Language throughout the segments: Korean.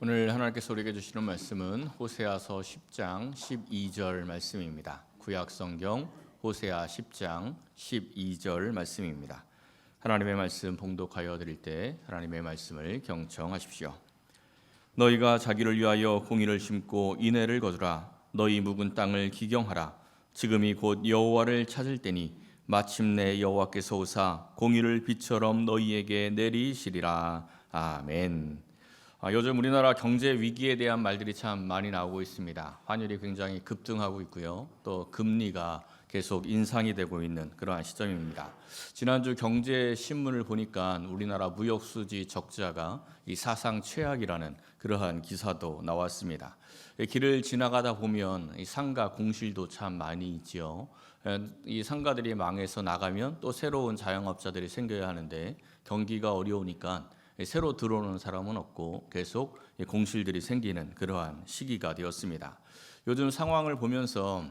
오늘 하나님께서 우리에게 주시는 말씀은 호세아서 10장 12절 말씀입니다. 구약 성경 호세아 10장 12절 말씀입니다. 하나님의 말씀 봉독하여 드릴 때 하나님의 말씀을 경청하십시오. 너희가 자기를 위하여 공의를 심고 인애를 거두라. 너희 묵은 땅을 기경하라. 지금이 곧 여호와를 찾을 때니 마침내 여호와께서 오사 공의를 빛처럼 너희에게 내리시리라. 아멘. 요즘 우리나라 경제 위기에 대한 말들이 참 많이 나오고 있습니다. 환율이 굉장히 급등하고 있고요. 또 금리가 계속 인상이 되고 있는 그러한 시점입니다. 지난주 경제 신문을 보니까 우리나라 무역 수지 적자가 이 사상 최악이라는 그러한 기사도 나왔습니다. 길을 지나가다 보면 이 상가 공실도 참 많이 있지요. 이 상가들이 망해서 나가면 또 새로운 자영업자들이 생겨야 하는데 경기가 어려우니까 새로 들어오는 사람은 없고 계속 공실들이 생기는 그러한 시기가 되었습니다. 요즘 상황을 보면서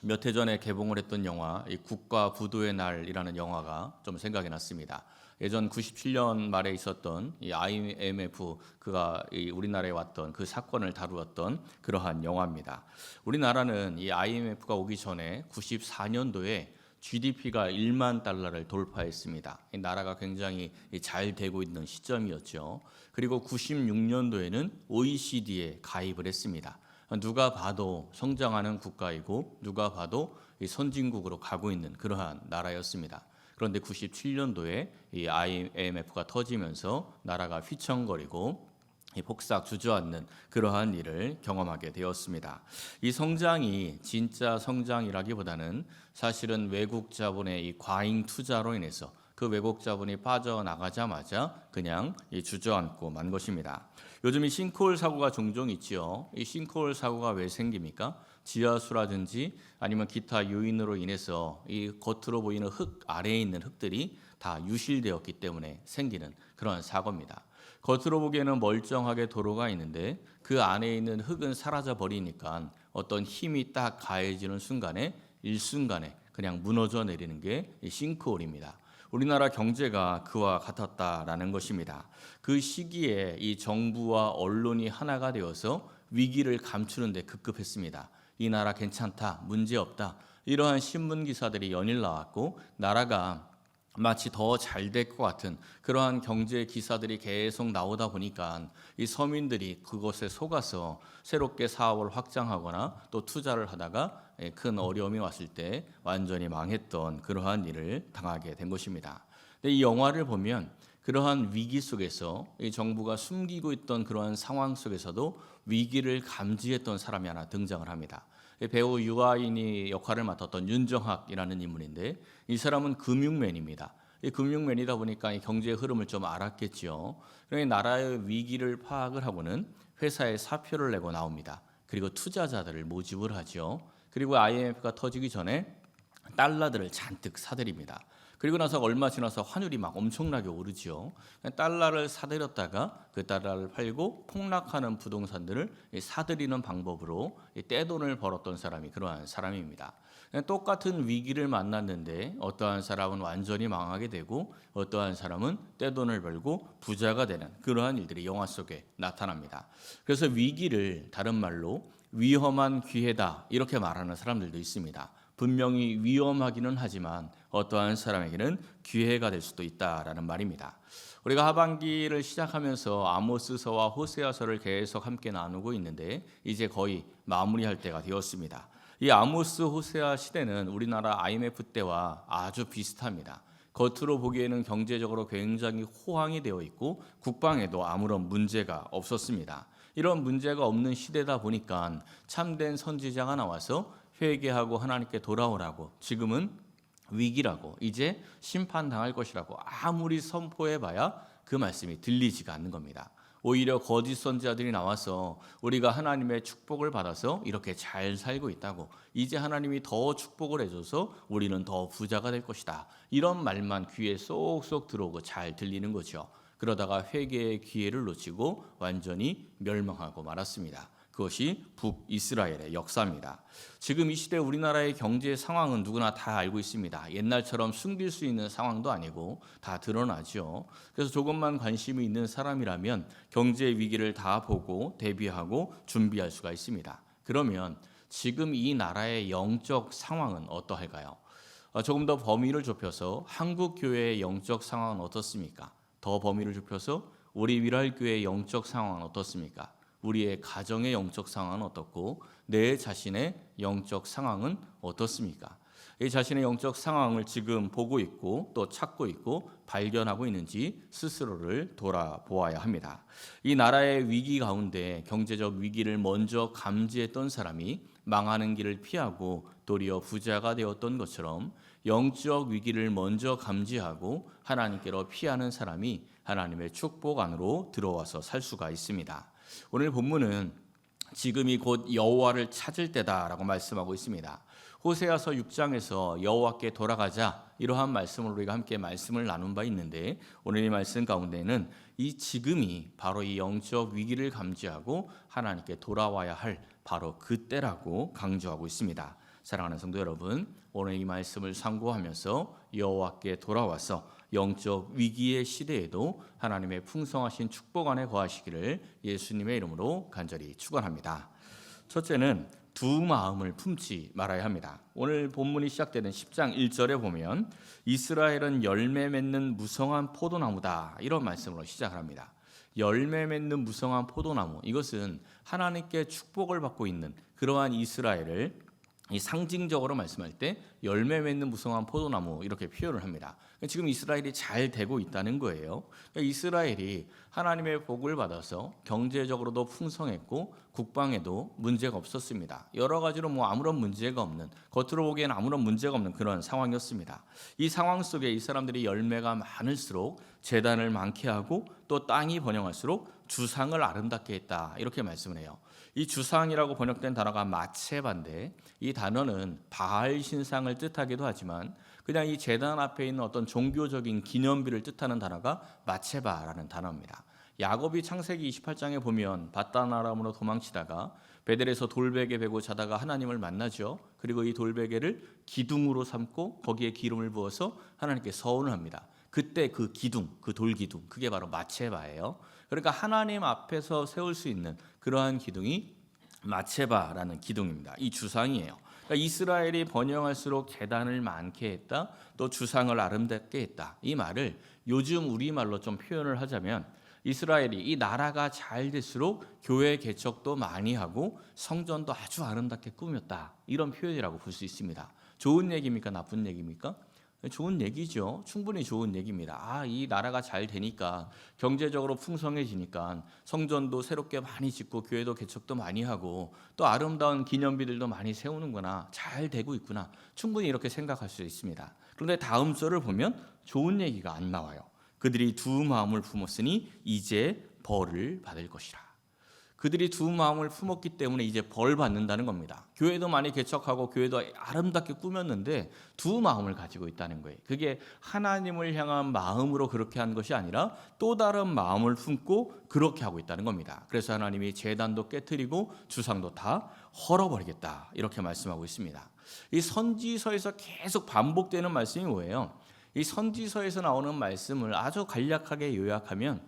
몇 해 전에 개봉을 했던 영화 국가 부도의 날이라는 영화가 좀 생각이 났습니다. 예전 97년 말에 있었던 이 IMF 그가 우리나라에 왔던 그 사건을 다루었던 그러한 영화입니다. 우리나라는 이 IMF가 오기 전에 94년도에 GDP가 1만 달러를 돌파했습니다. 이 나라가 굉장히 잘 되고 있는 시점이었죠. 그리고 96년도에는 OECD에 가입을 했습니다. 누가 봐도 성장하는 국가이고 누가 봐도 선진국으로 가고 있는 그러한 나라였습니다. 그런데 97년도에 이 IMF가 터지면서 나라가 휘청거리고 폭삭 주저앉는 그러한 일을 경험하게 되었습니다. 이 성장이 진짜 성장이라기보다는 사실은 외국 자본의 이 과잉 투자로 인해서 그 외국 자본이 빠져나가자마자 그냥 주저앉고 만 것입니다. 요즘 이 싱크홀 사고가 종종 있지요. 이 싱크홀 사고가 왜 생깁니까? 지하수라든지 아니면 기타 요인으로 인해서 이 겉으로 보이는 흙 아래에 있는 흙들이 다 유실되었기 때문에 생기는 그런 사고입니다. 겉으로 보기에는 멀쩡하게 도로가 있는데 그 안에 있는 흙은 사라져 버리니까 어떤 힘이 딱 가해지는 순간에 일순간에 그냥 무너져 내리는 게 싱크홀입니다. 우리나라 경제가 그와 같았다라는 것입니다. 그 시기에 이 정부와 언론이 하나가 되어서 위기를 감추는 데 급급했습니다. 이 나라 괜찮다, 문제없다 이러한 신문 기사들이 연일 나왔고 나라가 마치 더 잘 될 것 같은 그러한 경제 기사들이 계속 나오다 보니까 이 서민들이 그것에 속아서 새롭게 사업을 확장하거나 또 투자를 하다가 큰 어려움이 왔을 때 완전히 망했던 그러한 일을 당하게 된 것입니다. 근데 이 영화를 보면 그러한 위기 속에서 이 정부가 숨기고 있던 그러한 상황 속에서도 위기를 감지했던 사람이 하나 등장을 합니다. 배우 유아인이 역할을 맡았던 윤정학이라는 인물인데 이 사람은 금융맨입니다. 이 금융맨이다 보니까 이 경제의 흐름을 좀 알았겠죠. 그러니 나라의 위기를 파악을 하고는 회사에 사표를 내고 나옵니다. 그리고 투자자들을 모집을 하죠. 그리고 IMF가 터지기 전에 달러들을 잔뜩 사들입니다. 그리고 나서 얼마 지나서 환율이 막 엄청나게 오르죠. 달러를 사들였다가 그 달러를 팔고 폭락하는 부동산들을 사들이는 방법으로 떼돈을 벌었던 사람이 그러한 사람입니다. 똑같은 위기를 만났는데 어떠한 사람은 완전히 망하게 되고 어떠한 사람은 떼돈을 벌고 부자가 되는 그러한 일들이 영화 속에 나타납니다. 그래서 위기를 다른 말로 위험한 기회다 이렇게 말하는 사람들도 있습니다. 분명히 위험하기는 하지만 어떠한 사람에게는 기회가 될 수도 있다라는 말입니다. 우리가 하반기를 시작하면서 아모스서와 호세아서를 계속 함께 나누고 있는데 이제 거의 마무리할 때가 되었습니다. 이 아모스 호세아 시대는 우리나라 IMF 때와 아주 비슷합니다. 겉으로 보기에는 경제적으로 굉장히 호황이 되어 있고 국방에도 아무런 문제가 없었습니다. 이런 문제가 없는 시대다 보니까 참된 선지자가 나와서 회개하고 하나님께 돌아오라고 지금은 위기라고 이제 심판당할 것이라고 아무리 선포해봐야 그 말씀이 들리지가 않는 겁니다. 오히려 거짓 선지자들이 나와서 우리가 하나님의 축복을 받아서 이렇게 잘 살고 있다고 이제 하나님이 더 축복을 해줘서 우리는 더 부자가 될 것이다 이런 말만 귀에 쏙쏙 들어오고 잘 들리는 거죠. 그러다가 회개의 기회를 놓치고 완전히 멸망하고 말았습니다. 그것이 북이스라엘의 역사입니다. 지금 이 시대 우리나라의 경제 상황은 누구나 다 알고 있습니다. 옛날처럼 숨길 수 있는 상황도 아니고 다 드러나죠. 그래서 조금만 관심이 있는 사람이라면 경제 위기를 다 보고 대비하고 준비할 수가 있습니다. 그러면 지금 이 나라의 영적 상황은 어떠할까요? 조금 더 범위를 좁혀서 한국 교회의 영적 상황은 어떻습니까? 더 범위를 좁혀서 우리 위랄교회의 영적 상황은 어떻습니까? 우리의 가정의 영적 상황은 어떻고 내 자신의 영적 상황은 어떻습니까? 이 자신의 영적 상황을 지금 보고 있고 또 찾고 있고 발견하고 있는지 스스로를 돌아보아야 합니다. 이 나라의 위기 가운데 경제적 위기를 먼저 감지했던 사람이 망하는 길을 피하고 도리어 부자가 되었던 것처럼 영적 위기를 먼저 감지하고 하나님께로 피하는 사람이 하나님의 축복 안으로 들어와서 살 수가 있습니다. 오늘 본문은 지금이 곧 여호와를 찾을 때다라고 말씀하고 있습니다. 호세아서 6장에서 여호와께 돌아가자 이러한 말씀을 우리가 함께 말씀을 나눈 바 있는데 오늘 이 말씀 가운데는 이 지금이 바로 이 영적 위기를 감지하고 하나님께 돌아와야 할 바로 그때라고 강조하고 있습니다. 사랑하는 성도 여러분, 오늘 이 말씀을 상고하면서 여호와께 돌아와서 영적 위기의 시대에도 하나님의 풍성하신 축복 안에 거하시기를 예수님의 이름으로 간절히 축원합니다. 첫째는 두 마음을 품지 말아야 합니다. 오늘 본문이 시작되는 10장 1절에 보면 이스라엘은 열매 맺는 무성한 포도나무다 이런 말씀으로 시작을 합니다. 열매 맺는 무성한 포도나무, 이것은 하나님께 축복을 받고 있는 그러한 이스라엘을 이 상징적으로 말씀할 때 열매 맺는 무성한 포도나무 이렇게 표현을 합니다. 지금 이스라엘이 잘 되고 있다는 거예요. 그러니까 이스라엘이 하나님의 복을 받아서 경제적으로도 풍성했고 국방에도 문제가 없었습니다. 여러 가지로 아무런 문제가 없는, 겉으로 보기에는 아무런 문제가 없는 그런 상황이었습니다. 이 상황 속에 이 사람들이 열매가 많을수록 재단을 많게 하고 또 땅이 번영할수록 주상을 아름답게 했다 이렇게 말씀을 해요. 이 주상이라고 번역된 단어가 마체바인데 이 단어는 바알 신상을 뜻하기도 하지만 그냥 이 제단 앞에 있는 어떤 종교적인 기념비를 뜻하는 단어가 마체바라는 단어입니다. 야곱이 창세기 28장에 보면 밧단 아람으로 도망치다가 베델에서 돌베개 베고 자다가 하나님을 만나죠. 그리고 이 돌베개를 기둥으로 삼고 거기에 기름을 부어서 하나님께 서원을 합니다. 그때 그 기둥, 그 돌기둥, 그게 바로 마체바예요. 그러니까 하나님 앞에서 세울 수 있는 그러한 기둥이 마체바라는 기둥입니다. 이 주상이에요. 그러니까 이스라엘이 번영할수록 제단을 많게 했다, 또 주상을 아름답게 했다. 이 말을 요즘 우리말로 좀 표현을 하자면 이스라엘이 이 나라가 잘 될수록 교회 개척도 많이 하고 성전도 아주 아름답게 꾸몄다. 이런 표현이라고 볼 수 있습니다. 좋은 얘기입니까? 나쁜 얘기입니까? 좋은 얘기죠. 충분히 좋은 얘기입니다. 이 나라가 잘 되니까 경제적으로 풍성해지니까 성전도 새롭게 많이 짓고 교회도 개척도 많이 하고 또 아름다운 기념비들도 많이 세우는구나. 잘 되고 있구나. 충분히 이렇게 생각할 수 있습니다. 그런데 다음 절을 보면 좋은 얘기가 안 나와요. 그들이 두 마음을 품었으니 이제 벌을 받을 것이라. 그들이 두 마음을 품었기 때문에 이제 벌 받는다는 겁니다. 교회도 많이 개척하고 교회도 아름답게 꾸몄는데 두 마음을 가지고 있다는 거예요. 그게 하나님을 향한 마음으로 그렇게 한 것이 아니라 또 다른 마음을 품고 그렇게 하고 있다는 겁니다. 그래서 하나님이 제단도 깨트리고 주상도 다 헐어버리겠다 이렇게 말씀하고 있습니다. 이 선지서에서 계속 반복되는 말씀이 뭐예요? 이 선지서에서 나오는 말씀을 아주 간략하게 요약하면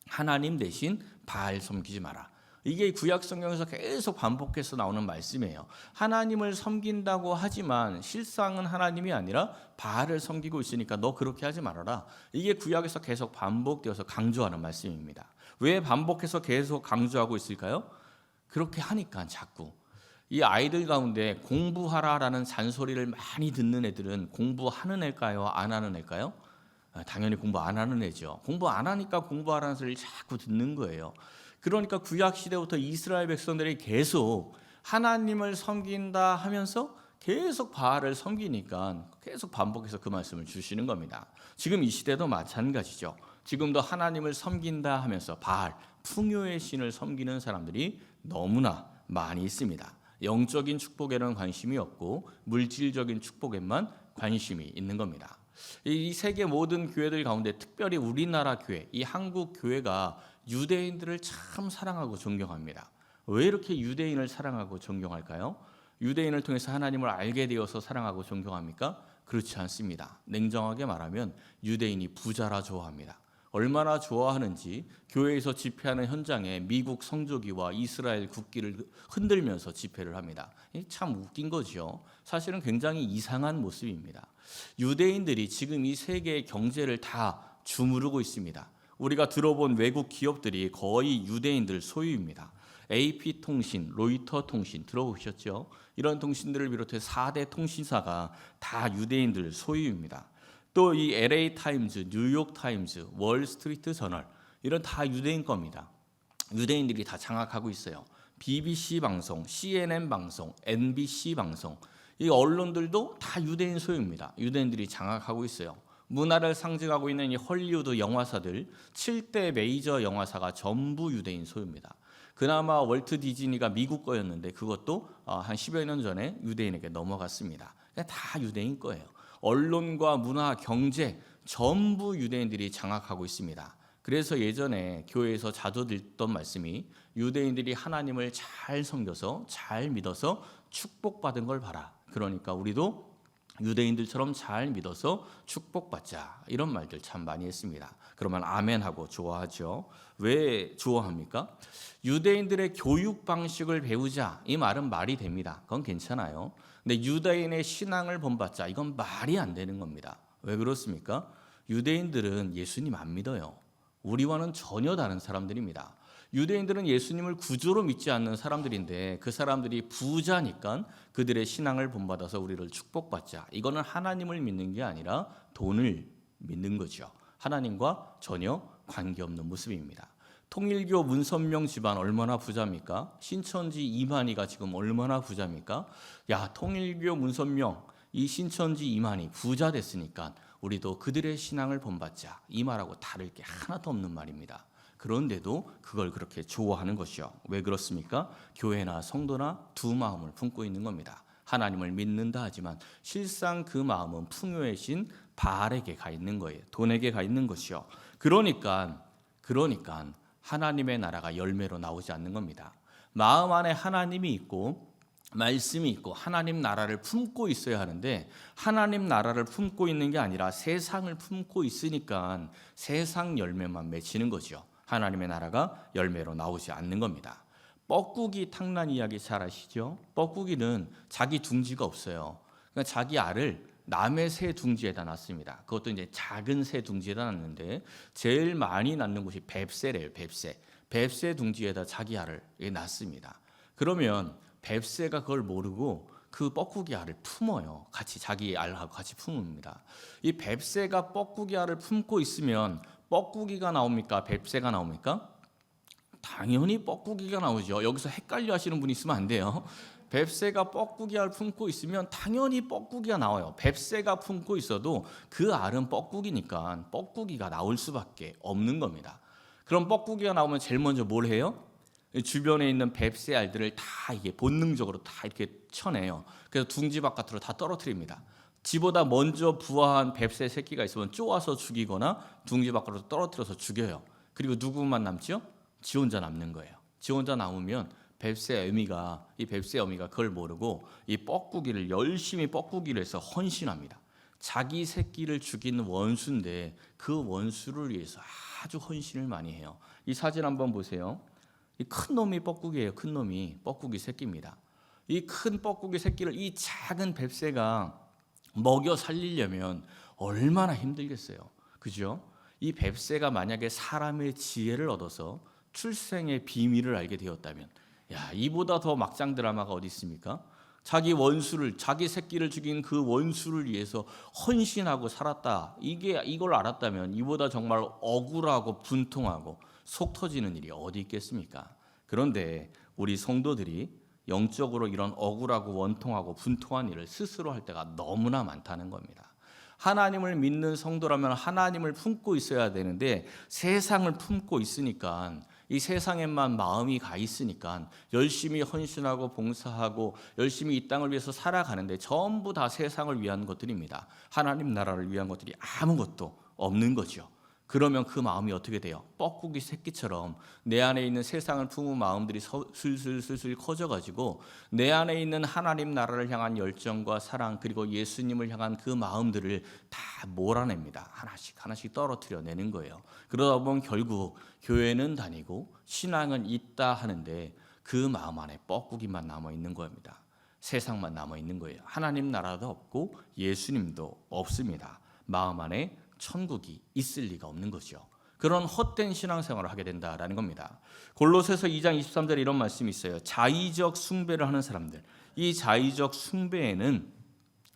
하나님 대신 바알 섬기지 마라. 이게 구약 성경에서 계속 반복해서 나오는 말씀이에요. 하나님을 섬긴다고 하지만 실상은 하나님이 아니라 바알을 섬기고 있으니까 너 그렇게 하지 말아라. 이게 구약에서 계속 반복되어서 강조하는 말씀입니다. 왜 반복해서 계속 강조하고 있을까요? 그렇게 하니까 자꾸 이 아이들 가운데 공부하라라는 잔소리를 많이 듣는 애들은 공부하는 애일까요? 안 하는 애일까요? 당연히 공부 안 하는 애죠. 공부 안 하니까 공부하라는 소리를 자꾸 듣는 거예요. 그러니까 구약 시대부터 이스라엘 백성들이 계속 하나님을 섬긴다 하면서 계속 바알을 섬기니까 계속 반복해서 그 말씀을 주시는 겁니다. 지금 이 시대도 마찬가지죠. 지금도 하나님을 섬긴다 하면서 바알, 풍요의 신을 섬기는 사람들이 너무나 많이 있습니다. 영적인 축복에는 관심이 없고 물질적인 축복에만 관심이 있는 겁니다. 이 세계 모든 교회들 가운데 특별히 우리나라 교회, 이 한국 교회가 유대인들을 참 사랑하고 존경합니다. 왜 이렇게 유대인을 사랑하고 존경할까요? 유대인을 통해서 하나님을 알게 되어서 사랑하고 존경합니까? 그렇지 않습니다. 냉정하게 말하면 유대인이 부자라 좋아합니다. 얼마나 좋아하는지 교회에서 집회하는 현장에 미국 성조기와 이스라엘 국기를 흔들면서 집회를 합니다. 참 웃긴 거죠. 사실은 굉장히 이상한 모습입니다. 유대인들이 지금 이 세계의 경제를 다 주무르고 있습니다. 우리가 들어본 외국 기업들이 거의 유대인들 소유입니다. AP통신, 로이터 통신 들어보셨죠? 이런 통신들을 비롯해 4대 통신사가 다 유대인들 소유입니다. 또 이 LA 타임즈, 뉴욕 타임즈, 월스트리트 저널 이런 다 유대인 겁니다. 유대인들이 다 장악하고 있어요. BBC 방송, CNN 방송, NBC 방송 이 언론들도 다 유대인 소유입니다. 유대인들이 장악하고 있어요. 문화를 상징하고 있는 이 헐리우드 영화사들 7대 메이저 영화사가 전부 유대인 소유입니다. 그나마 월트 디즈니가 미국 거였는데 그것도 한 10여 년 전에 유대인에게 넘어갔습니다. 다 유대인 거예요. 언론과 문화, 경제 전부 유대인들이 장악하고 있습니다. 그래서 예전에 교회에서 자주 듣던 말씀이 유대인들이 하나님을 잘 섬겨서 잘 믿어서 축복받은 걸 봐라. 그러니까 우리도 유대인들처럼 잘 믿어서 축복받자. 이런 말들 참 많이 했습니다. 그러면 아멘하고 좋아하죠. 왜 좋아합니까? 유대인들의 교육 방식을 배우자. 이 말은 말이 됩니다. 그건 괜찮아요. 근데 유대인의 신앙을 본받자. 이건 말이 안 되는 겁니다. 왜 그렇습니까? 유대인들은 예수님 안 믿어요. 우리와는 전혀 다른 사람들입니다. 유대인들은 예수님을 구조로 믿지 않는 사람들인데 그 사람들이 부자니까 그들의 신앙을 본받아서 우리를 축복받자. 이거는 하나님을 믿는 게 아니라 돈을 믿는 거죠. 하나님과 전혀 관계없는 모습입니다. 통일교 문선명 집안 얼마나 부자입니까? 신천지 이만희가 지금 얼마나 부자입니까? 야, 통일교 문선명 이 신천지 이만희 부자 됐으니까 우리도 그들의 신앙을 본받자. 이 말하고 다를 게 하나도 없는 말입니다. 그런데도 그걸 그렇게 좋아하는 것이요. 왜 그렇습니까? 교회나 성도나 두 마음을 품고 있는 겁니다. 하나님을 믿는다 하지만 실상 그 마음은 풍요의 신 바알에게 가 있는 거예요. 돈에게 가 있는 것이요. 그러니까 하나님의 나라가 열매로 나오지 않는 겁니다. 마음 안에 하나님이 있고 말씀이 있고 하나님 나라를 품고 있어야 하는데 하나님 나라를 품고 있는 게 아니라 세상을 품고 있으니까 세상 열매만 맺히는 거죠. 하나님의 나라가 열매로 나오지 않는 겁니다. 뻐꾸기 탕난 이야기 잘 아시죠? 뻐꾸기는 자기 둥지가 없어요. 그러니까 자기 알을 남의 새 둥지에다 놨습니다. 그것도 이제 작은 새 둥지에다 놨는데 제일 많이 낳는 곳이 뱁새래요. 뱁새 둥지에다 자기 알을 놨습니다. 그러면 뱁새가 그걸 모르고 그 뻐꾸기 알을 품어요. 같이 자기 알하고 같이 품습니다. 이 뱁새가 뻐꾸기 알을 품고 있으면 뻐꾸기가 나옵니까? 뱁새가 나옵니까? 당연히 뻐꾸기가 나오죠. 여기서 헷갈려 하시는 분이 있으면 안 돼요. 뱁새가 뻐꾸기 알 품고 있으면 당연히 뻐꾸기가 나와요. 뱁새가 품고 있어도 그 알은 뻐꾸기니까 뻐꾸기가 나올 수밖에 없는 겁니다. 그럼 뻐꾸기가 나오면 제일 먼저 뭘 해요? 주변에 있는 뱁새 알들을 다 이게 본능적으로 다 이렇게 쳐내요. 그래서 둥지 바깥으로 다 떨어뜨립니다. 지보다 먼저 부화한 뱁새 새끼가 있으면 쪼아서 죽이거나 둥지 밖으로 떨어뜨려서 죽여요. 그리고 누구만 남죠? 지 혼자 남는 거예요. 지 혼자 남으면 뱁새 어미가 그걸 모르고 이 뻐꾸기를 열심히 뻐꾸기를 해서 헌신합니다. 자기 새끼를 죽이는 원수인데 그 원수를 위해서 아주 헌신을 많이 해요. 이 사진 한번 보세요. 이 큰 놈이 뻐꾸기예요. 큰 놈이 뻐꾸기 새끼입니다. 이 큰 뻐꾸기 새끼를 이 작은 뱁새가 먹여 살리려면 얼마나 힘들겠어요. 그죠? 이 뱁새가 만약에 사람의 지혜를 얻어서 출생의 비밀을 알게 되었다면 야, 이보다 더 막장 드라마가 어디 있습니까? 자기 원수를, 자기 새끼를 죽인 그 원수를 위해서 헌신하고 살았다. 이걸 알았다면 이보다 정말 억울하고 분통하고 속 터지는 일이 어디 있겠습니까? 그런데 우리 성도들이 영적으로 이런 억울하고 원통하고 분통한 일을 스스로 할 때가 너무나 많다는 겁니다. 하나님을 믿는 성도라면 하나님을 품고 있어야 되는데 세상을 품고 있으니까 이 세상에만 마음이 가 있으니까 열심히 헌신하고 봉사하고 열심히 이 땅을 위해서 살아가는데 전부 다 세상을 위한 것들입니다. 하나님 나라를 위한 것들이 아무것도 없는 거죠. 그러면 그 마음이 어떻게 돼요? 뻐꾸기 새끼처럼 내 안에 있는 세상을 품은 마음들이 슬슬 커져가지고 내 안에 있는 하나님 나라를 향한 열정과 사랑, 그리고 예수님을 향한 그 마음들을 다 몰아냅니다. 하나씩 떨어뜨려내는 거예요. 그러다 보면 결국 교회는 다니고 신앙은 있다 하는데 그 마음 안에 뻐꾸기만 남아있는 겁니다. 세상만 남아있는 거예요. 하나님 나라도 없고 예수님도 없습니다. 마음 안에 천국이 있을 리가 없는 거죠. 그런 헛된 신앙생활을 하게 된다라는 겁니다. 골로새서 2장 23절에 이런 말씀이 있어요. 자의적 숭배를 하는 사람들, 이 자의적 숭배에는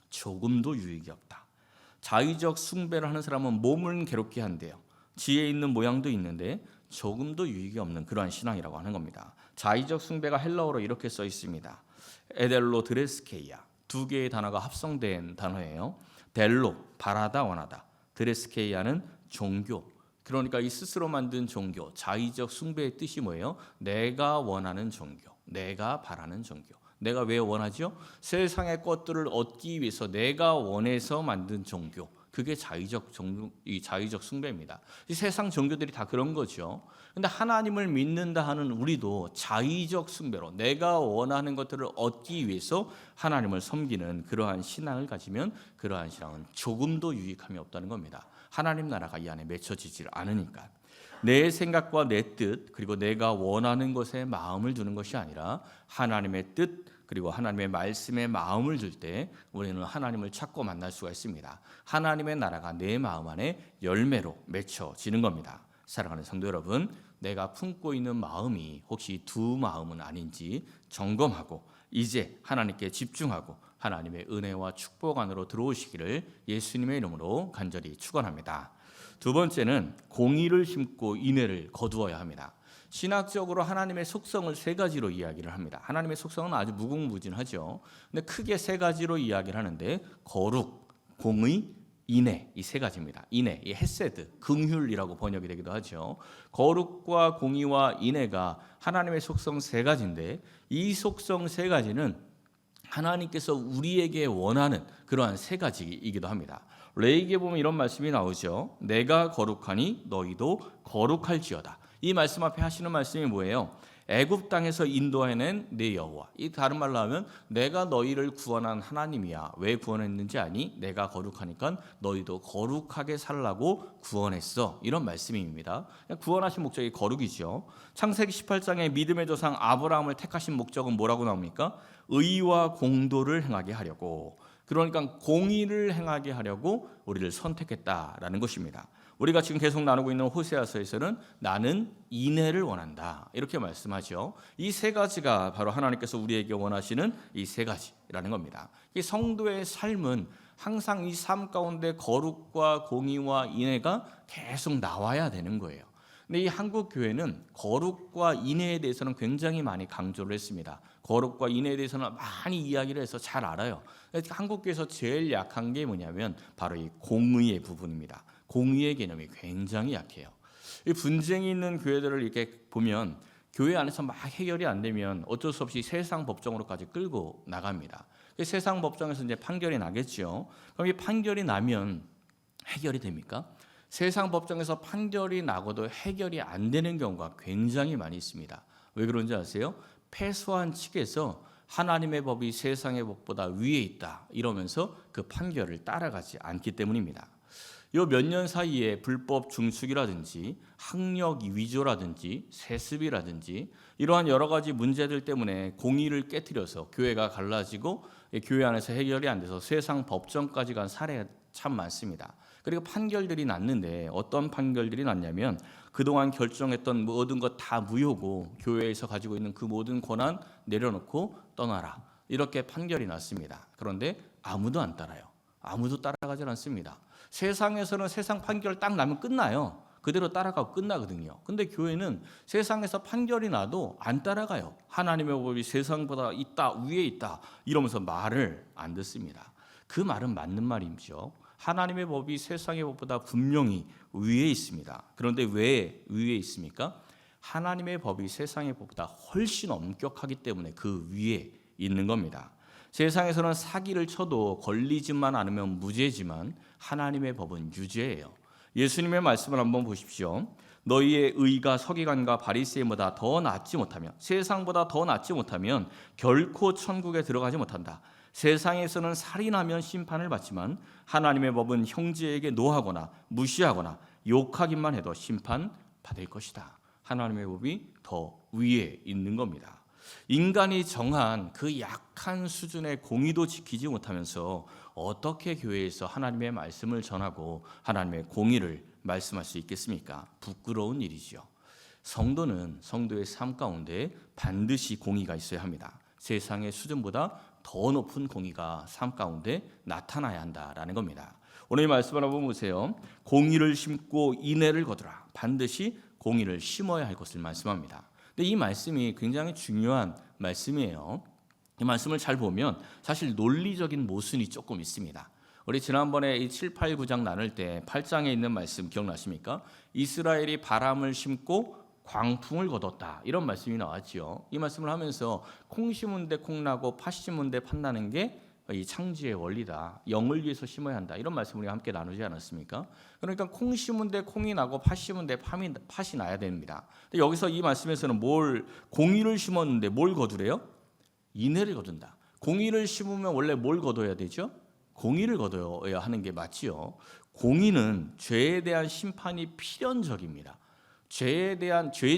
조금도 유익이 없다. 자의적 숭배를 하는 사람은 몸을 괴롭게 한대요. 지혜 있는 모양도 있는데 조금도 유익이 없는 그러한 신앙이라고 하는 겁니다. 자의적 숭배가 헬라어로 이렇게 써 있습니다. 에델로 드레스케이아, 두 개의 단어가 합성된 단어예요. 델로, 바라다, 원하다. 드레스케이아는 종교. 그러니까 이 스스로 만든 종교, 자의적 숭배의 뜻이 뭐예요? 내가 원하는 종교, 내가 바라는 종교. 내가 왜 원하죠? 세상의 것들을 얻기 위해서 내가 원해서 만든 종교. 그게 자의적 숭배입니다. 이 세상 종교들이 다 그런 거죠. 근데 하나님을 믿는다 하는 우리도 자의적 숭배로 내가 원하는 것들을 얻기 위해서 하나님을 섬기는 그러한 신앙을 가지면 그러한 신앙은 조금도 유익함이 없다는 겁니다. 하나님 나라가 이 안에 맺혀지질 않으니까. 내 생각과 내 뜻, 그리고 내가 원하는 것에 마음을 두는 것이 아니라 하나님의 뜻, 그리고 하나님의 말씀에 마음을 둘 때 우리는 하나님을 찾고 만날 수가 있습니다. 하나님의 나라가 내 마음 안에 열매로 맺혀지는 겁니다. 사랑하는 성도 여러분, 내가 품고 있는 마음이 혹시 두 마음은 아닌지 점검하고 이제 하나님께 집중하고 하나님의 은혜와 축복 안으로 들어오시기를 예수님의 이름으로 간절히 축원합니다. 두 번째는 공의를 심고 인애를 거두어야 합니다. 신학적으로 하나님의 속성을 세 가지로 이야기를 합니다. 하나님의 속성은 아주 무궁무진하죠. 근데 크게 세 가지로 이야기를 하는데 거룩, 공의, 인애, 이 세 가지입니다. 인애, 이 헤세드, 긍휼이라고 번역이 되기도 하죠. 거룩과 공의와 인애가 하나님의 속성 세 가지인데 이 속성 세 가지는 하나님께서 우리에게 원하는 그러한 세 가지이기도 합니다. 레위기에 보면 이런 말씀이 나오죠. 내가 거룩하니 너희도 거룩할지어다. 이 말씀 앞에 하시는 말씀이 뭐예요? 애굽 땅에서 인도해낸 내 여호와. 이 다른 말로 하면 내가 너희를 구원한 하나님이야. 왜 구원했는지 아니? 내가 거룩하니까 너희도 거룩하게 살라고 구원했어. 이런 말씀입니다. 구원하신 목적이 거룩이죠. 창세기 18장에 믿음의 조상 아브라함을 택하신 목적은 뭐라고 나옵니까? 의와 공도를 행하게 하려고. 그러니까 공의를 행하게 하려고 우리를 선택했다라는 것입니다. 우리가 지금 계속 나누고 있는 호세아서에서는 나는 인애를 원한다 이렇게 말씀하죠. 이 세 가지가 바로 하나님께서 우리에게 원하시는 이 세 가지라는 겁니다. 이 성도의 삶은 항상 이 삶 가운데 거룩과 공의와 인애가 계속 나와야 되는 거예요. 근데 이 한국 교회는 거룩과 인애에 대해서는 굉장히 많이 강조를 했습니다. 거룩과 인애에 대해서는 많이 이야기를 해서 잘 알아요. 한국 교회에서 제일 약한 게 뭐냐면 바로 이 공의의 부분입니다. 공의의 개념이 굉장히 약해요. 이 분쟁이 있는 교회들을 이렇게 보면 교회 안에서 막 해결이 안 되면 어쩔 수 없이 세상 법정으로까지 끌고 나갑니다. 세상 법정에서 이제 판결이 나겠죠. 그럼 이 판결이 나면 해결이 됩니까? 세상 법정에서 판결이 나고도 해결이 안 되는 경우가 굉장히 많이 있습니다. 왜 그런지 아세요? 패소한 측에서 하나님의 법이 세상의 법보다 위에 있다 이러면서 그 판결을 따라가지 않기 때문입니다. 요 몇 년 사이에 불법 중축이라든지 학력 위조라든지 세습이라든지 이러한 여러 가지 문제들 때문에 공의를 깨트려서 교회가 갈라지고 교회 안에서 해결이 안 돼서 세상 법정까지 간 사례가 참 많습니다. 그리고 판결들이 났는데 어떤 판결들이 났냐면 그동안 결정했던 모든 것 다 무효고 교회에서 가지고 있는 그 모든 권한 내려놓고 떠나라 이렇게 판결이 났습니다. 그런데 아무도 안 따라요. 아무도 따라가지 않습니다. 세상에서는 세상 판결 딱 나면 끝나요. 그대로 따라가고 끝나거든요. 근데 교회는 세상에서 판결이 나도 안 따라가요. 하나님의 법이 세상보다 있다, 위에 있다 이러면서 말을 안 듣습니다. 그 말은 맞는 말이죠. 하나님의 법이 세상의 법보다 분명히 위에 있습니다. 그런데 왜 위에 있습니까? 하나님의 법이 세상의 법보다 훨씬 엄격하기 때문에 그 위에 있는 겁니다. 세상에서는 사기를 쳐도 걸리지만 않으면 무죄지만 하나님의 법은 유죄예요. 예수님의 말씀을 한번 보십시오. 너희의 의가 서기관과 바리새인보다 더 낫지 못하면, 세상보다 더 낫지 못하면 결코 천국에 들어가지 못한다. 세상에서는 살인하면 심판을 받지만 하나님의 법은 형제에게 노하거나 무시하거나 욕하기만 해도 심판받을 것이다. 하나님의 법이 더 위에 있는 겁니다. 인간이 정한 그 약한 수준의 공의도 지키지 못하면서 어떻게 교회에서 하나님의 말씀을 전하고 하나님의 공의를 말씀할 수 있겠습니까? 부끄러운 일이죠. 성도는 성도의 삶 가운데 반드시 공의가 있어야 합니다. 세상의 수준보다 더 높은 공의가 삶 가운데 나타나야 한다라는 겁니다. 오늘 이 말씀을 한번 보세요. 공의를 심고 인애를 거두라. 반드시 공의를 심어야 할 것을 말씀합니다. 근데 이 말씀이 굉장히 중요한 말씀이에요. 이 말씀을 잘 보면 사실 논리적인 모순이 조금 있습니다. 우리 지난번에 이 7, 8, 9장 나눌 때 8장에 있는 말씀 기억나십니까? 이스라엘이 바람을 심고 광풍을 거뒀다. 이런 말씀이 나왔지요. 이 말씀을 하면서 콩 심은 데 콩 나고 팥 심은 데 팥 나는 게 이 창지의 원리다. 영을 위해서 심어야 한다. 이런 말씀을 우리가 함께 나누지 않았습니까? 그러니까 콩 심은 데 콩이 나고 팥 심은 데 팥이 나야 됩니다. 근데 여기서 이 말씀에서는 공의를 심었는데 뭘 거두래요? 인애를 거둔다. 공의를 심으면 원래 뭘 거둬야 되죠? 공의를 거둬야 하는 게 맞지요. 공의는 죄에 대한 심판이 필연적입니다. 죄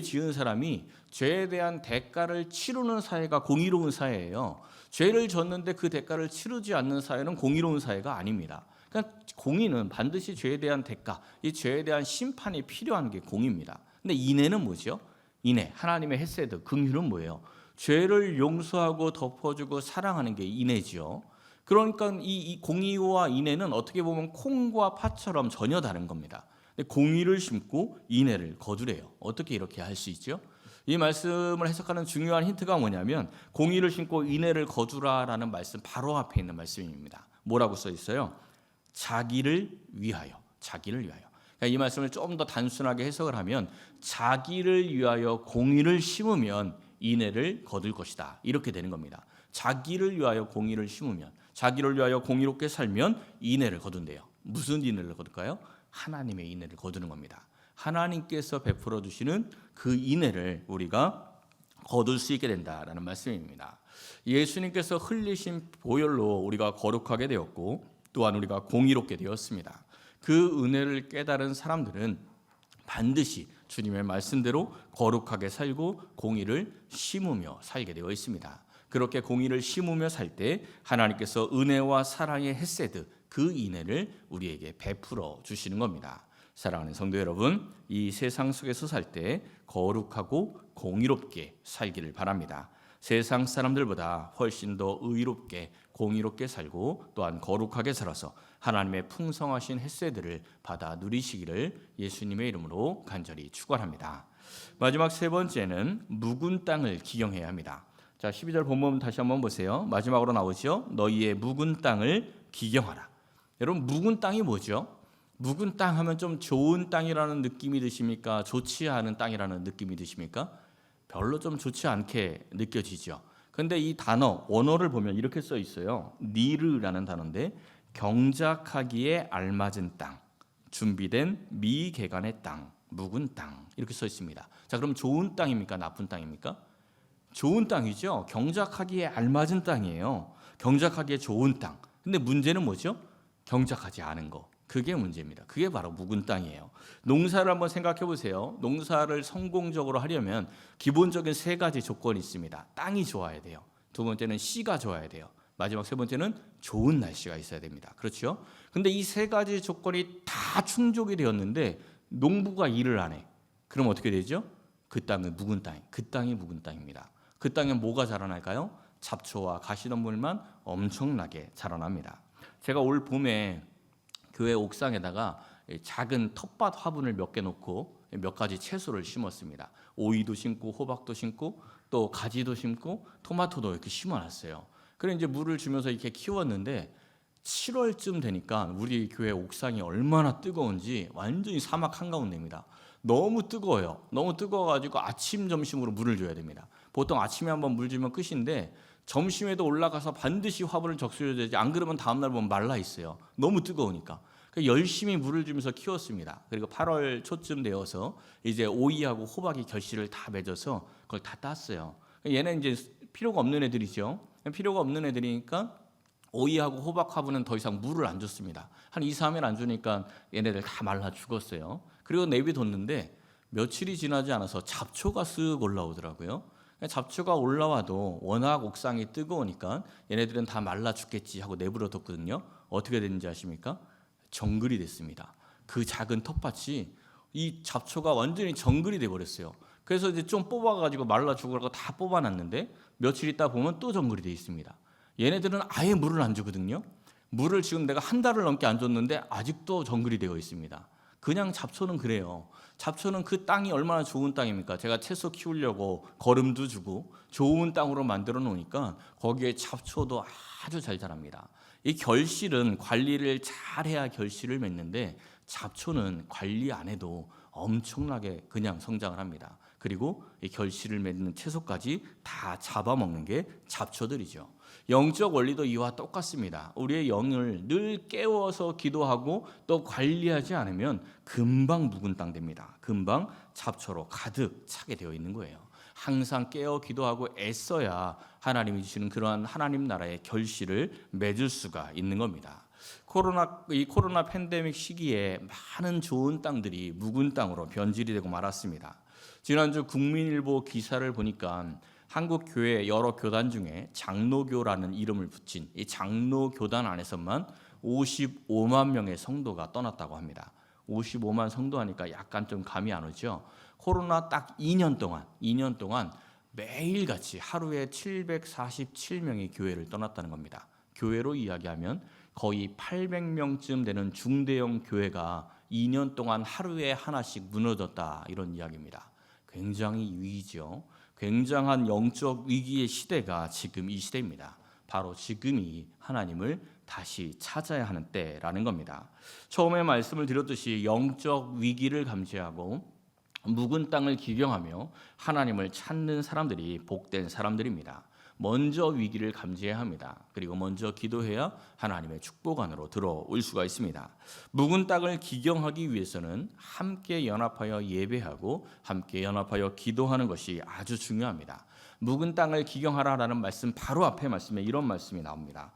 지은 사람이 죄에 대한 대가를 치르는 사회가 공의로운 사회예요. 죄를 졌는데 그 대가를 치르지 않는 사회는 공의로운 사회가 아닙니다. 그러니까 공의는 반드시 죄에 대한 대가, 이 죄에 대한 심판이 필요한 게 공의입니다. 근데 인애는 뭐죠? 인애, 하나님의 헤세드, 긍휼은 뭐예요? 죄를 용서하고 덮어주고 사랑하는 게 인애죠. 그러니까 이 공의와 인애는 어떻게 보면 콩과 팥처럼 전혀 다른 겁니다. 공의를 심고 인애를 거두래요. 어떻게 이렇게 할 수 있죠? 이 말씀을 해석하는 중요한 힌트가 뭐냐면 공의를 심고 인애를 거두라라는 말씀 바로 앞에 있는 말씀입니다. 뭐라고 써 있어요? 자기를 위하여. 자기를 위하여. 그러니까 이 말씀을 좀 더 단순하게 해석을 하면 자기를 위하여 공의를 심으면 인애를 거둘 것이다. 이렇게 되는 겁니다. 자기를 위하여 공의를 심으면, 자기를 위하여 공의롭게 살면 인애를 거둔대요. 무슨 인애를 거둘까요? 하나님의 인애를 거두는 겁니다. 하나님께서 베풀어 주시는 그 인애를 우리가 거둘 수 있게 된다라는 말씀입니다. 예수님께서 흘리신 보혈로 우리가 거룩하게 되었고 또한 우리가 공의롭게 되었습니다. 그 은혜를 깨달은 사람들은 반드시 주님의 말씀대로 거룩하게 살고 공의를 심으며 살게 되어 있습니다. 그렇게 공의를 심으며 살 때 하나님께서 은혜와 사랑의 헤세드, 그 인애를 우리에게 베풀어 주시는 겁니다. 사랑하는 성도 여러분, 이 세상 속에서 살 때 거룩하고 공의롭게 살기를 바랍니다. 세상 사람들보다 훨씬 더 의롭게 공의롭게 살고 또한 거룩하게 살아서 하나님의 풍성하신 햇새들을 받아 누리시기를 예수님의 이름으로 간절히 축원합니다. 마지막 세 번째는 묵은 땅을 기경해야 합니다. 자, 12절 본문 다시 한번 보세요. 마지막으로 나오죠. 너희의 묵은 땅을 기경하라. 여러분, 묵은 땅이 뭐죠? 묵은 땅 하면 좀 좋은 땅이라는 느낌이 드십니까? 좋지 않은 땅이라는 느낌이 드십니까? 별로 좀 좋지 않게 느껴지죠. 근데 이 단어, 원어를 보면 이렇게 써 있어요. 니르라는 단어인데 경작하기에 알맞은 땅, 준비된 미개간의 땅, 묵은 땅 이렇게 써 있습니다. 자, 그럼 좋은 땅입니까? 나쁜 땅입니까? 좋은 땅이죠. 경작하기에 알맞은 땅이에요. 경작하기에 좋은 땅. 근데 문제는 뭐죠? 경작하지 않은 거. 그게 문제입니다. 그게 바로 묵은 땅이에요. 농사를 한번 생각해 보세요. 농사를 성공적으로 하려면 기본적인 세 가지 조건이 있습니다. 땅이 좋아야 돼요. 두 번째는 씨가 좋아야 돼요. 마지막 세 번째는 좋은 날씨가 있어야 됩니다. 그렇죠? 근데 이 세 가지 조건이 다 충족이 되었는데 농부가 일을 안 해. 그럼 어떻게 되죠? 그 땅은 묵은 땅. 그 땅이 묵은 땅입니다. 그 땅에 뭐가 자라날까요? 잡초와 가시덤불만 엄청나게 자라납니다. 제가 올 봄에 교회 옥상에다가 작은 텃밭 화분을 몇 개 놓고 몇 가지 채소를 심었습니다. 오이도 심고 호박도 심고 또 가지도 심고 토마토도 이렇게 심어놨어요. 그래 이제 물을 주면서 이렇게 키웠는데 7월쯤 되니까 우리 교회 옥상이 얼마나 뜨거운지 완전히 사막 한가운데입니다. 너무 뜨거워요. 너무 뜨거워가지고 아침 점심으로 물을 줘야 됩니다. 보통 아침에 한번 물 주면 끝인데 점심에도 올라가서 반드시 화분을 적셔야 되지, 안 그러면 다음날 보면 말라 있어요. 너무 뜨거우니까. 열심히 물을 주면서 키웠습니다. 그리고 8월 초쯤 되어서 이제 오이하고 호박이 결실을 다 맺어서 그걸 다 땄어요. 얘는 이제 필요가 없는 애들이죠. 필요가 없는 애들이니까 오이하고 호박하고는 더 이상 물을 안 줬습니다. 한 2, 3일 안 주니까 얘네들 다 말라 죽었어요. 그리고 내비뒀는데 며칠이 지나지 않아서 잡초가 쓱 올라오더라고요. 잡초가 올라와도 워낙 옥상이 뜨거우니까 얘네들은 다 말라 죽겠지 하고 내버려뒀거든요. 어떻게 됐는지 아십니까? 정글이 됐습니다. 그 작은 텃밭이 이 잡초가 완전히 정글이 돼버렸어요. 그래서 이제 좀 뽑아가지고 말라 죽으라고 다 뽑아놨는데 며칠 있다 보면 또 정글이 돼 있습니다. 얘네들은 아예 물을 안 주거든요. 물을 지금 내가 한 달을 넘게 안 줬는데 아직도 정글이 되어 있습니다. 그냥 잡초는 그래요. 잡초는 그 땅이 얼마나 좋은 땅입니까? 제가 채소 키우려고 거름도 주고 좋은 땅으로 만들어 놓으니까 거기에 잡초도 아주 잘 자랍니다. 이 결실은 관리를 잘해야 결실을 맺는데 잡초는 관리 안 해도 엄청나게 그냥 성장을 합니다. 그리고 이 결실을 맺는 채소까지 다 잡아먹는 게 잡초들이죠. 영적 원리도 이와 똑같습니다. 우리의 영을 늘 깨워서 기도하고 또 관리하지 않으면 금방 묵은 땅 됩니다. 금방 잡초로 가득 차게 되어 있는 거예요. 항상 깨어 기도하고 애써야 하나님이 주시는 그러한 하나님 나라의 결실을 맺을 수가 있는 겁니다. 이 코로나 팬데믹 시기에 많은 좋은 땅들이 묵은 땅으로 변질이 되고 말았습니다. 지난주 국민일보 기사를 보니까 한국 교회 여러 교단 중에 장로교라는 이름을 붙인 이 장로교단 안에서만 55만 명의 성도가 떠났다고 합니다. 55만 성도 하니까 약간 좀 감이 안 오죠. 코로나 딱 2년 동안 매일같이 하루에 747명이 교회를 떠났다는 겁니다. 교회로 이야기하면 거의 800명쯤 되는 중대형 교회가 2년 동안 하루에 하나씩 무너졌다, 이런 이야기입니다. 굉장히 위기죠. 굉장한 영적 위기의 시대가 지금 이 시대입니다. 바로 지금이 하나님을 다시 찾아야 하는 때라는 겁니다. 처음에 말씀을 드렸듯이 영적 위기를 감지하고 묵은 땅을 기경하며 하나님을 찾는 사람들이 복된 사람들입니다. 먼저 위기를 감지해야 합니다. 그리고 먼저 기도해야 하나님의 축복 안으로 들어올 수가 있습니다. 묵은 땅을 기경하기 위해서는 함께 연합하여 예배하고 함께 연합하여 기도하는 것이 아주 중요합니다. 묵은 땅을 기경하라라는 말씀 바로 앞에 말씀에 이런 말씀이 나옵니다.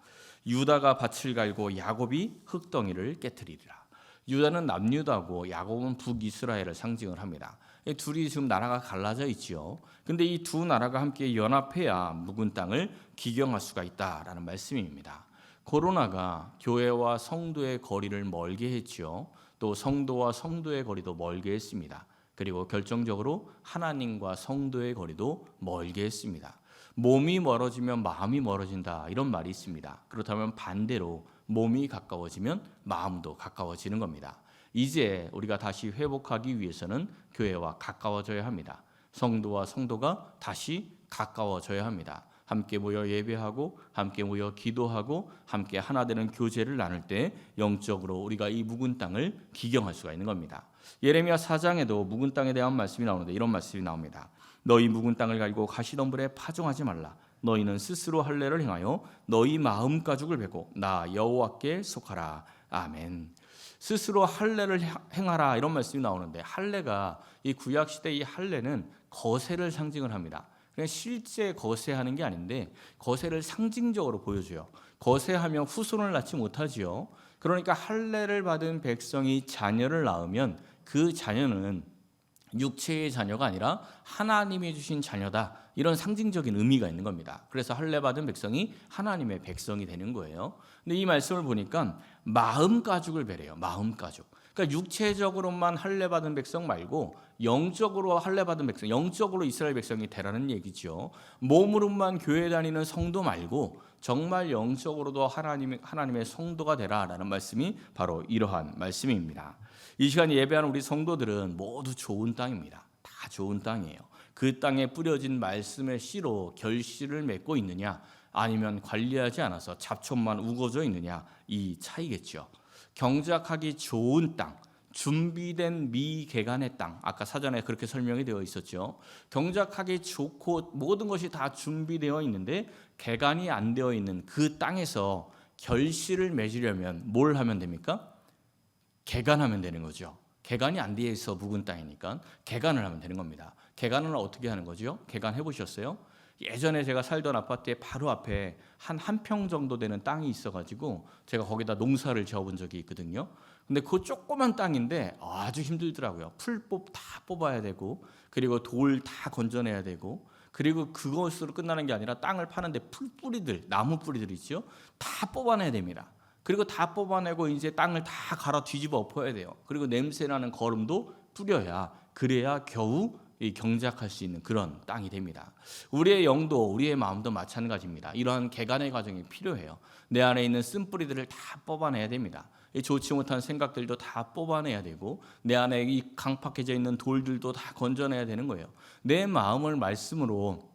유다가 밭을 갈고 야곱이 흙덩이를 깨트리리라. 유다는 남유다고 야곱은 북이스라엘을 상징을 합니다. 둘이 지금 나라가 갈라져 있지요. 근데 이 두 나라가 함께 연합해야 묵은 땅을 기경할 수가 있다라는 말씀입니다. 코로나가 교회와 성도의 거리를 멀게 했지요. 또 성도와 성도의 거리도 멀게 했습니다. 그리고 결정적으로 하나님과 성도의 거리도 멀게 했습니다. 몸이 멀어지면 마음이 멀어진다, 이런 말이 있습니다. 그렇다면 반대로 몸이 가까워지면 마음도 가까워지는 겁니다. 이제 우리가 다시 회복하기 위해서는 교회와 가까워져야 합니다. 성도와 성도가 다시 가까워져야 합니다. 함께 모여 예배하고 함께 모여 기도하고 함께 하나 되는 교제를 나눌 때 영적으로 우리가 이 묵은 땅을 기경할 수가 있는 겁니다. 예레미야 4장에도 묵은 땅에 대한 말씀이 나오는데 이런 말씀이 나옵니다. 너희 묵은 땅을 갈고 가시덤불에 파종하지 말라. 너희는 스스로 할례를 행하여 너희 마음 가죽을 베고 나 여호와께 속하라. 아멘. 스스로 할례를 행하라, 이런 말씀이 나오는데 할례가 이 구약 시대 이 할례는 거세를 상징을 합니다. 그냥 실제 거세하는 게 아닌데 거세를 상징적으로 보여줘요. 거세하면 후손을 낳지 못하지요. 그러니까 할례를 받은 백성이 자녀를 낳으면 그 자녀는 육체의 자녀가 아니라 하나님이 주신 자녀다, 이런 상징적인 의미가 있는 겁니다. 그래서 할례 받은 백성이 하나님의 백성이 되는 거예요. 근데 이 말씀을 보니까 마음 가죽을 베래요. 마음 가죽. 그러니까 육체적으로만 할례 받은 백성 말고 영적으로 할례 받은 백성, 영적으로 이스라엘 백성이 되라는 얘기죠. 몸으로만 교회 다니는 성도 말고 정말 영적으로도 하나님의 성도가 되라라는 말씀이 바로 이러한 말씀입니다. 이 시간 예배하는 우리 성도들은 모두 좋은 땅입니다. 다 좋은 땅이에요. 그 땅에 뿌려진 말씀의 씨로 결실을 맺고 있느냐, 아니면 관리하지 않아서 잡초만 우거져 있느냐, 이 차이겠죠. 경작하기 좋은 땅, 준비된 미개간의 땅, 아까 사전에 그렇게 설명이 되어 있었죠. 경작하기 좋고 모든 것이 다 준비되어 있는데 개간이 안 되어 있는 그 땅에서 결실을 맺으려면 뭘 하면 됩니까? 개간하면 되는 거죠. 개간이 안 돼 있어 묵은 땅이니까 개간을 하면 되는 겁니다. 개간을 어떻게 하는 거죠? 개간 해보셨어요? 예전에 제가 살던 아파트에 바로 앞에 한 평 정도 되는 땅이 있어가지고 제가 거기다 농사를 지어본 적이 있거든요. 근데 그 조그만 땅인데 아주 힘들더라고요. 풀 다 뽑아야 되고, 그리고 돌 다 건져내야 되고, 그리고 그것으로 끝나는 게 아니라 땅을 파는데 풀뿌리들, 나무 뿌리들 있죠? 다 뽑아내야 됩니다. 그리고 다 뽑아내고 이제 땅을 다 갈아 뒤집어 엎어야 돼요. 그리고 냄새나는 거름도 뿌려야, 그래야 겨우 이 경작할 수 있는 그런 땅이 됩니다. 우리의 영도, 우리의 마음도 마찬가지입니다. 이러한 개간의 과정이 필요해요. 내 안에 있는 쓴뿌리들을 다 뽑아내야 됩니다. 이 좋지 못한 생각들도 다 뽑아내야 되고, 내 안에 이 강팍해져 있는 돌들도 다 건져내야 되는 거예요. 내 마음을 말씀으로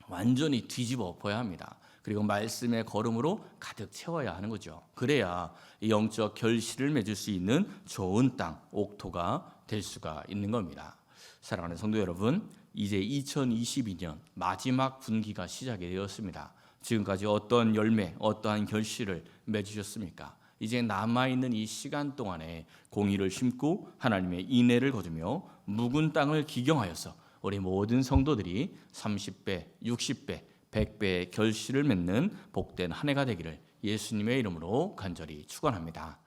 완전히 뒤집어 엎어야 합니다. 그리고 말씀의 걸음으로 가득 채워야 하는 거죠. 그래야 이 영적 결실을 맺을 수 있는 좋은 땅, 옥토가 될 수가 있는 겁니다. 사랑하는 성도 여러분, 이제 2022년 마지막 분기가 시작이 되었습니다. 지금까지 어떤 열매, 어떠한 결실을 맺으셨습니까? 이제 남아있는 이 시간 동안에 공의를 심고 하나님의 인애를 거두며 묵은 땅을 기경하여서 우리 모든 성도들이 30배, 60배, 100배의 결실을 맺는 복된 한 해가 되기를 예수님의 이름으로 간절히 축원합니다.